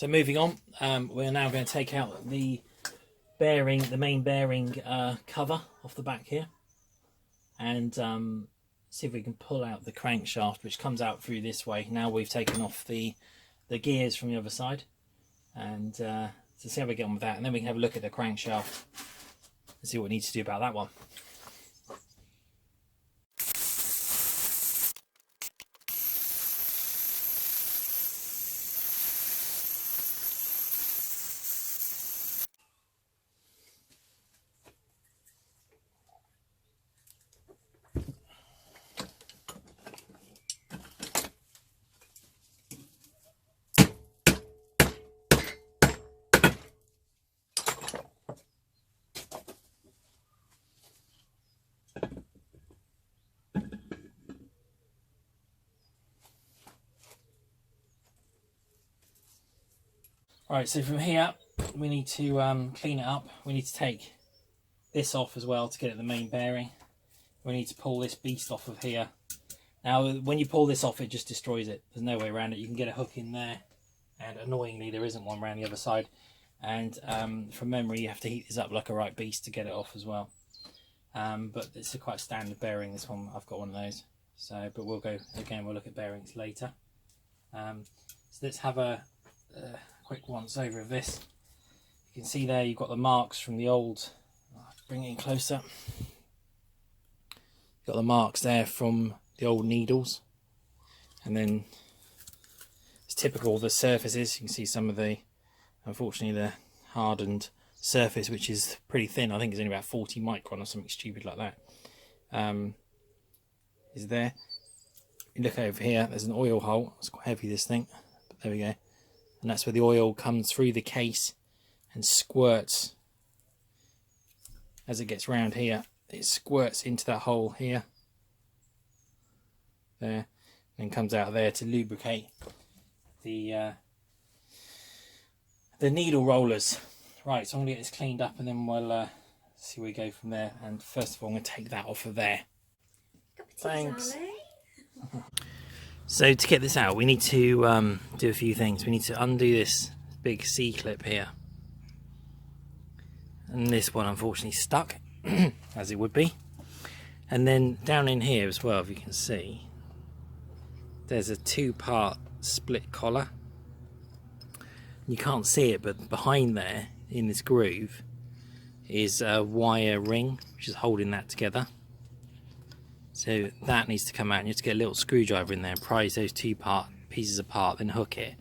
So moving on, we're now going to take out the bearing, the main bearing cover off the back here, and see if we can pull out the crankshaft, which comes out through this way. Now we've taken off the gears from the other side, and so see how we get on with that, and then we can have a look at the crankshaft and see what we need to do about that one. Right, so from here we need to clean it up. We need to take this off as well to get at the main bearing. We need to pull this beast off of here. Now when you pull this off, it just destroys it. There's no way around it. You can get a hook in there, and annoyingly there isn't one around the other side. And from memory you have to heat this up like a right beast to get it off as well. But it's a quite standard bearing, this one. I've got one of those. So, but we'll go again, we'll look at bearings later. So let's have a quick once over of this. You can see there you've got the marks from the old, bring it in closer, you've got the marks there from the old needles, and then it's typical of the surfaces. You can see some of the, unfortunately, the hardened surface, which is pretty thin. I think it's only about 40 micron or something stupid like that, is there. You look over here, there's an oil hole. It's quite heavy, this thing, but there we go. And that's where the oil comes through the case and squirts. As it gets round here, it squirts into that hole here, there, and then comes out there to lubricate the needle rollers. Right, so I'm going to get this cleaned up, and then we'll see where we go from there. And first of all, I'm going to take that off of there. Thanks. So to get this out, we need to do a few things. We need to undo this big C-clip here. And this one unfortunately stuck, as it would be. And then down in here as well, if you can see, there's a two-part split collar. You can't see it, but behind there, in this groove, is a wire ring, which is holding that together. So that needs to come out, and you have to get a little screwdriver in there and prise those two pieces apart, then hook it.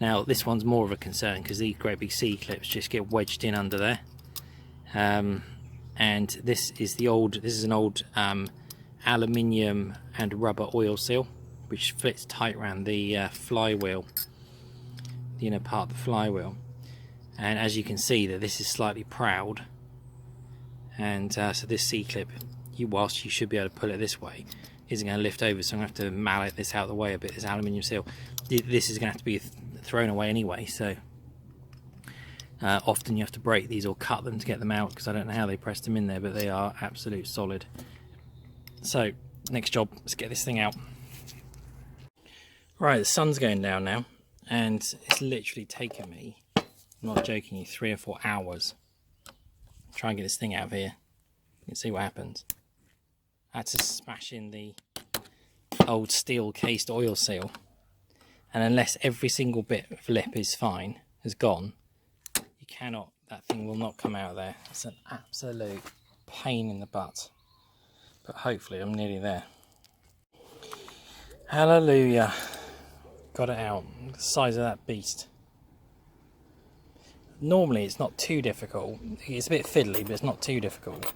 Now this one's more of a concern because these great big C-clips just get wedged in under there. And this is an old aluminium and rubber oil seal, which fits tight around the flywheel, the inner part of the flywheel. And as you can see, that this is slightly proud, and so this C-clip, whilst you should be able to pull it this way, isn't going to lift over, so I'm going to have to mallet this out of the way a bit, this aluminium seal. This is going to have to be thrown away anyway, so often you have to break these or cut them to get them out, because I don't know how they pressed them in there, but they are absolute solid. So next job, let's get this thing out. Right, the sun's going down now, and it's literally taken me, I'm not joking you, 3 or 4 hours to try and get this thing out of here. You can see what happens. I had to smash in the old steel cased oil seal, and unless every single bit of lip is fine, is gone, you cannot, that thing will not come out of there. It's an absolute pain in the butt, but hopefully I'm nearly there. Hallelujah, got it out. The size of that beast. Normally it's not too difficult, it's a bit fiddly, but it's not too difficult.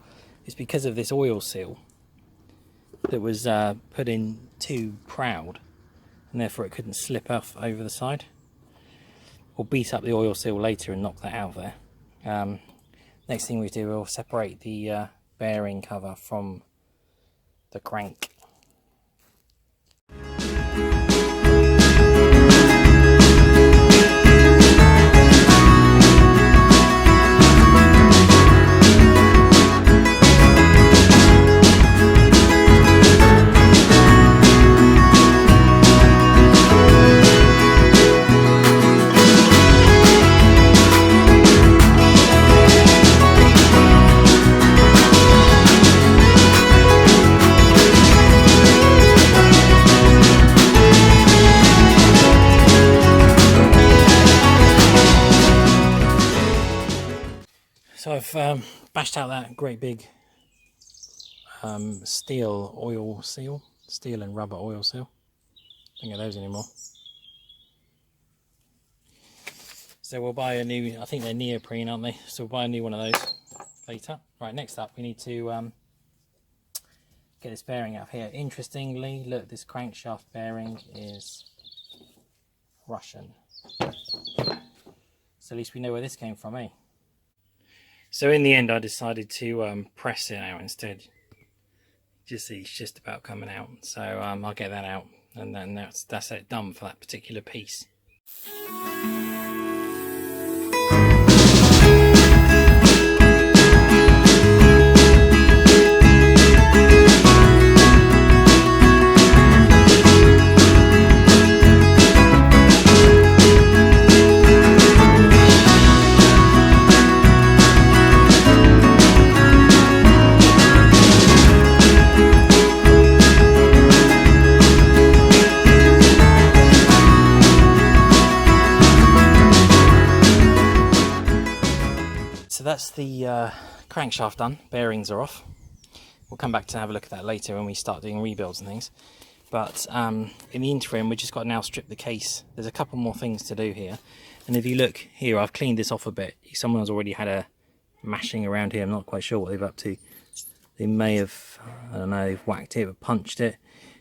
It's because of this oil seal that was put in too proud, and therefore it couldn't slip off over the side. We'll beat up the oil seal later and knock that out of there. Next thing we do, we'll separate the bearing cover from the crank. bashed out that great big steel and rubber oil seal. Don't get those anymore. So we'll buy a new, I think they're neoprene, aren't they? So we'll buy a new one of those later. Right, next up we need to get this bearing out of here. Interestingly, look, this crankshaft bearing is Russian. So at least we know where this came from, eh? So in the end I decided to press it out instead. Just see, it's just about coming out. So I'll get that out, and then that's it, done for that particular piece. That's the crankshaft done. Bearings are off. We'll come back to have a look at that later when we start doing rebuilds and things. But in the interim, we just got to now strip the case. There's a couple more things to do here. And if you look here, I've cleaned this off a bit. Someone's already had a mashing around here. I'm not quite sure what they've up to. They may have, I don't know, they've whacked it or punched it.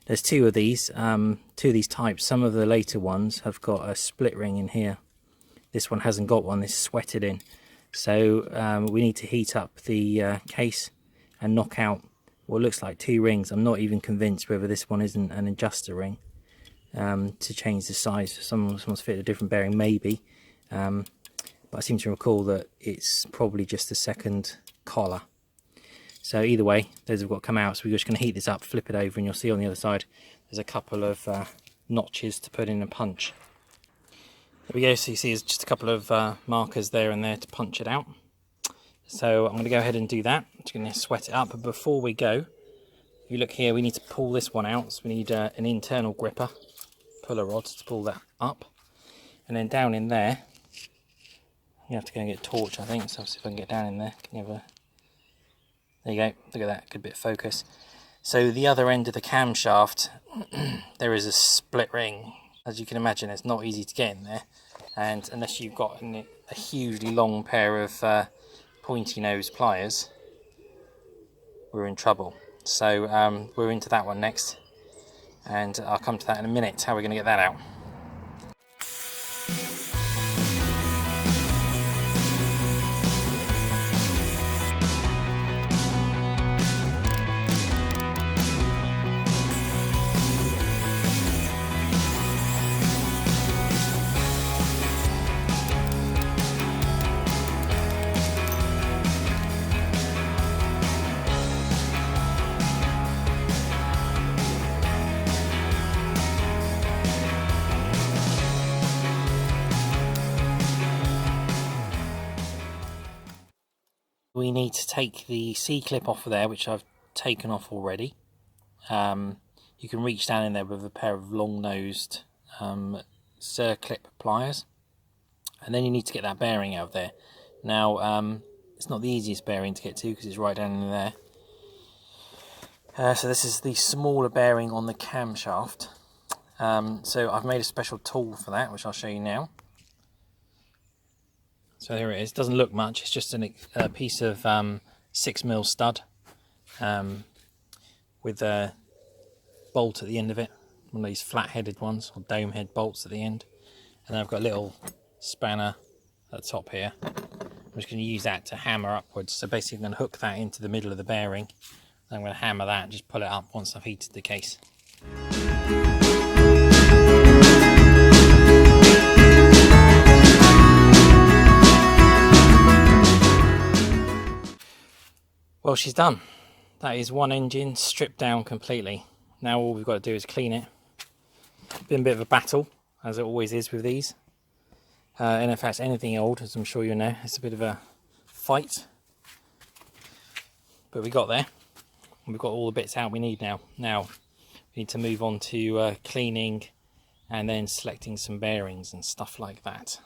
There's two of these types. Some of the later ones have got a split ring in here. This one hasn't got one. This is sweated in. So we need to heat up the case and knock out what looks like two rings. I'm not even convinced whether this one isn't an adjuster ring to change the size. Someone's fitted a different bearing, maybe. But I seem to recall that it's probably just a second collar. So either way, those have got to come out. So we're just going to heat this up, flip it over, and you'll see on the other side there's a couple of notches to put in a punch. There we go, so you see there's just a couple of markers there and there to punch it out. So I'm going to go ahead and do that. I'm just going to sweat it up, but before we go, if you look here, we need to pull this one out. So we need an internal gripper, puller rod to pull that up. And then down in there, you have to go and get a torch, I think, so I'll see if I can get down in there. Can you have a... There you go, look at that, good bit of focus. So the other end of the camshaft, there is a split ring. As you can imagine, it's not easy to get in there, and unless you've got a hugely long pair of pointy nose pliers, we're in trouble. So we're into that one next, and I'll come to that in a minute, how we're going to get that out. We need to take the C-clip off of there, which I've taken off already. You can reach down in there with a pair of long-nosed circlip pliers. And then you need to get that bearing out of there. Now, it's not the easiest bearing to get to because it's right down in there. So this is the smaller bearing on the camshaft. So I've made a special tool for that, which I'll show you now. So here it is. It doesn't look much. It's just a piece of 6mm stud with a bolt at the end of it. One of these flat-headed ones, or dome-head bolts at the end. And then I've got a little spanner at the top here. I'm just going to use that to hammer upwards. So basically I'm going to hook that into the middle of the bearing. I'm going to hammer that and just pull it up once I've heated the case. Well, she's done. That is one engine stripped down completely. Now all we've got to do is clean it. Been a bit of a battle, as it always is with these. And if that's anything old, as I'm sure you know, it's a bit of a fight. But we got there. We've got all the bits out we need now. Now we need to move on to cleaning and then selecting some bearings and stuff like that.